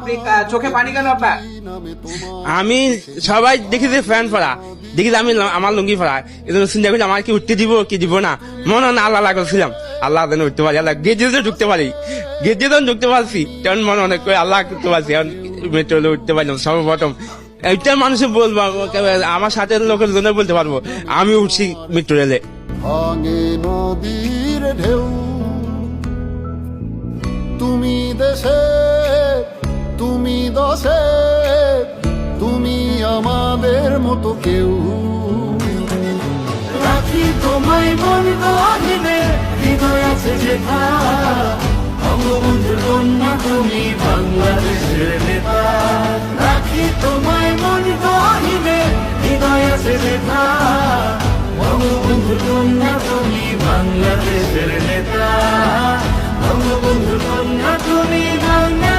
আপনি চোখে পানি কেন আপনার? আমি সবাই দেখি যে ফ্যান পড়া, দেখি যে আমি আমার লুঙ্গি পড়া, এজন্য চিন্তা করছি আমার কি উঠতে দিব কি দিব না, মনে হয় না আল্লাহ লাগছিলাম আল্লাহ যেন উঠতে পারি, আল্লাহ গেট দিয়ে ঢুকতে পারি, গেট দিয়ে যখন ঢুকতে পারছি তখন মনে অনেক করে আল্লাহ করতে পারছি, এখন মেট্রো রেলে উঠতে পারলাম সর্বপ্রথম। এইটা মানুষে বলবো, আমার সাথে লোকের জন্য বলতে পারবো আমি উঠছি মেট্রো রেলে। ভাঙে নদীর ঢেউ, তুমি দেশে তুমি দশে, তুমি আমাদের মতো কেউ। রাখি তোমায় মন গহীনে, হৃদয় আছে যেথা, বঙ্গবন্ধুর কন্যা তুমি বাংলাদেশের নেতা। রাখি তোমায় মন গহীনে, হৃদয় আছে যেথা, বঙ্গবন্ধুর কন্যা তুমি বাংলাদেশের নেতা। বঙ্গবন্ধুর কন্যা তুমি বাংলা